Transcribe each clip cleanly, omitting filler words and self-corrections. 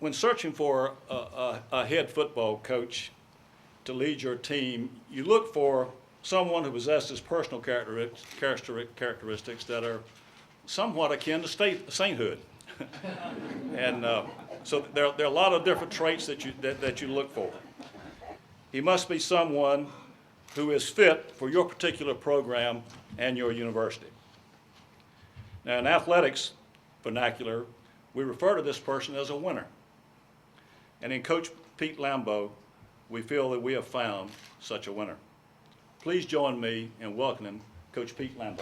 When searching for a head football coach to lead your team, you look for someone who possesses personal characteristics that are somewhat akin to sainthood. And so there are a lot of different traits that you look for. He must be someone who is fit for your particular program and your university. Now, in athletics vernacular, we refer to this person as a winner. And in Coach Pete Lembo, we feel that we have found such a winner. Please join me in welcoming Coach Pete Lembo.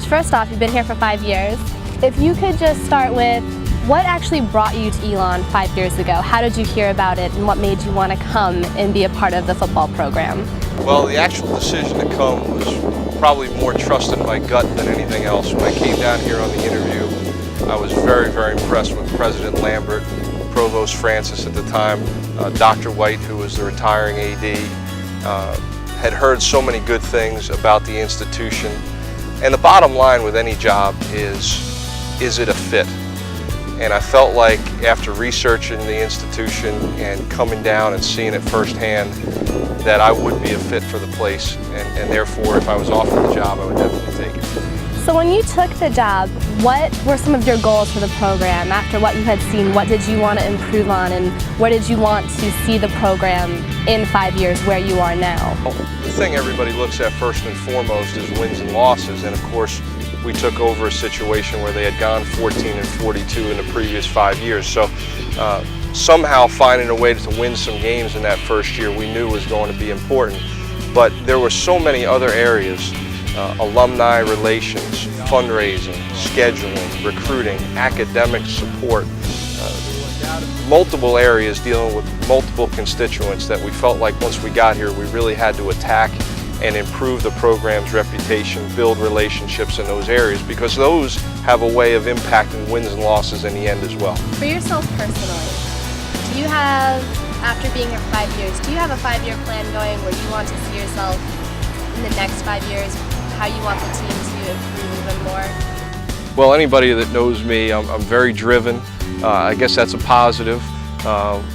First off, you've been here for 5 years. If you could just start with what actually brought you to Elon 5 years ago? How did you hear about it and what made you want to come and be a part of the football program? Well, the actual decision to come was probably more trust in my gut than anything else. When I came down here on the interview, I was very, very impressed with President Lambert, Provost Francis at the time, Dr. White, who was the retiring AD, had heard so many good things about the institution. And the bottom line with any job is it a fit? And I felt like after researching the institution and coming down and seeing it firsthand that I would be a fit for the place, and therefore if I was offered the job I would definitely take it. So when you took the job, what were some of your goals for the program? After what you had seen, what did you want to improve on, and where did you want to see the program in 5 years where you are now? The thing everybody looks at first and foremost is wins and losses, and of course we took over a situation where they had gone 14-42 in the previous 5 years. So somehow finding a way to win some games in that first year we knew was going to be important. But there were so many other areas, alumni relations, fundraising, scheduling, recruiting, academic support, multiple areas dealing with multiple constituents that we felt like once we got here we really had to attack and improve the program's reputation, build relationships in those areas, because those have a way of impacting wins and losses in the end as well. For yourself personally, do you have, after being here for 5 years, do you have a 5-year plan going where you want to see yourself in the next 5 years, how you want the team to improve even more? Well, anybody that knows me, I'm very driven. I guess that's a positive.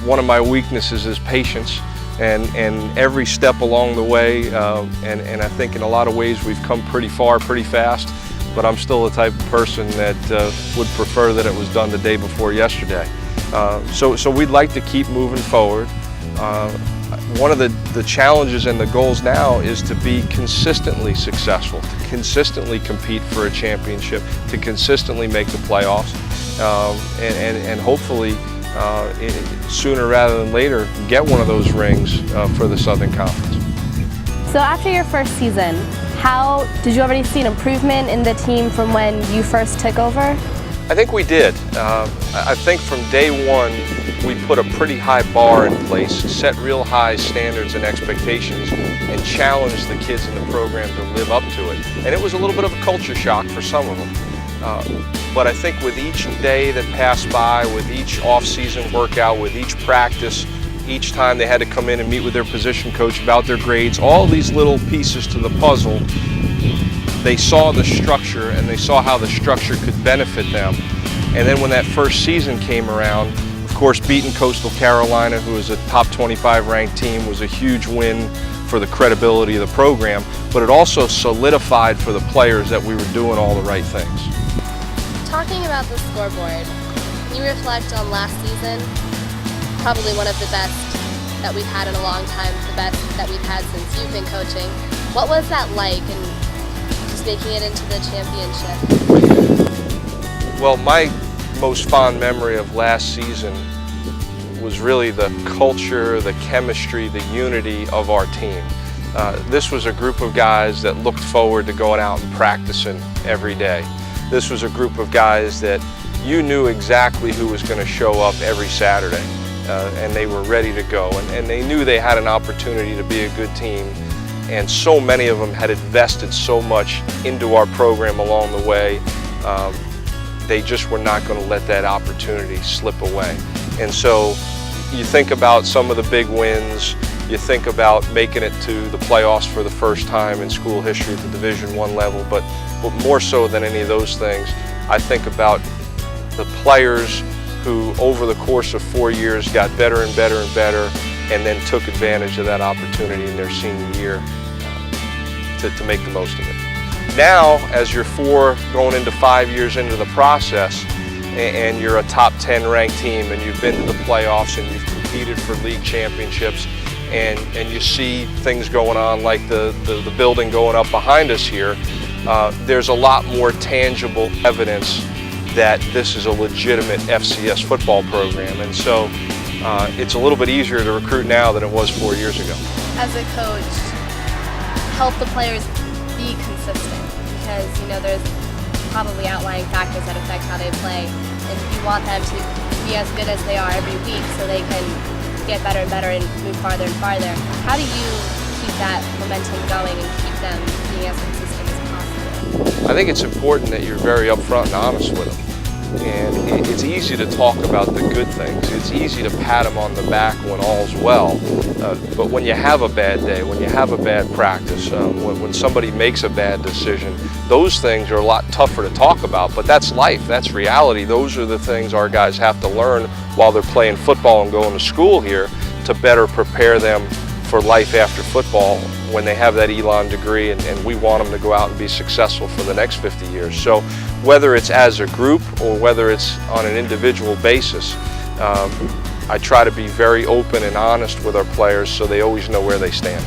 One of my weaknesses is patience. And every step along the way, and I think in a lot of ways we've come pretty far pretty fast, but I'm still the type of person that would prefer that it was done the day before yesterday. So we'd like to keep moving forward. One of the challenges and the goals now is to be consistently successful, to consistently compete for a championship, to consistently make the playoffs, and hopefully sooner rather than later get one of those rings for the Southern Conference. So after your first season, how did you already see an improvement in the team from when you first took over? I think we did. I think from day one we put a pretty high bar in place, set real high standards and expectations, and challenged the kids in the program to live up to it. And it was a little bit of a culture shock for some of them. But I think with each day that passed by, with each off-season workout, with each practice, each time they had to come in and meet with their position coach about their grades, all these little pieces to the puzzle, they saw the structure and they saw how the structure could benefit them. And then when that first season came around, of course beating Coastal Carolina, who was a top 25 ranked team, was a huge win for the credibility of the program, but it also solidified for the players that we were doing all the right things. Talking about the scoreboard, can you reflect on last season? Probably one of the best that we've had in a long time, the best that we've had since you've been coaching. What was that like, and just making it into the championship? Well, my most fond memory of last season was really the culture, the chemistry, the unity of our team. This was a group of guys that looked forward to going out and practicing every day. This was a group of guys that you knew exactly who was going to show up every Saturday. and they were ready to go. And they knew they had an opportunity to be a good team. And so many of them had invested so much into our program along the way. They just were not going to let that opportunity slip away. And so you think about some of the big wins, you think about making it to the playoffs for the first time in school history at the Division I level, but more so than any of those things, I think about the players who over the course of 4 years got better and better and better, and then took advantage of that opportunity in their senior year to make the most of it. Now, as you're going into 5 years into the process, and you're a top 10 ranked team, and you've been to the playoffs, and you've competed for league championships, and you see things going on like the building going up behind us here, there's a lot more tangible evidence that this is a legitimate FCS football program. And so it's a little bit easier to recruit now than it was 4 years ago. As a coach, help the players be consistent, because there's probably outlying factors that affect how they play, and you want them to be as good as they are every week so they can get better and better and move farther and farther. How do you keep that momentum going and keep them being as consistent as possible? I think it's important that you're very upfront and honest with them. And it's easy to talk about the good things. It's easy to pat them on the back when all's well. But when you have a bad day, when you have a bad practice, when somebody makes a bad decision, those things are a lot tougher to talk about. But that's life, that's reality. Those are the things our guys have to learn while they're playing football and going to school here to better prepare them for life after football when they have that Elon degree, and we want them to go out and be successful for the next 50 years. So whether it's as a group or whether it's on an individual basis, I try to be very open and honest with our players so they always know where they stand.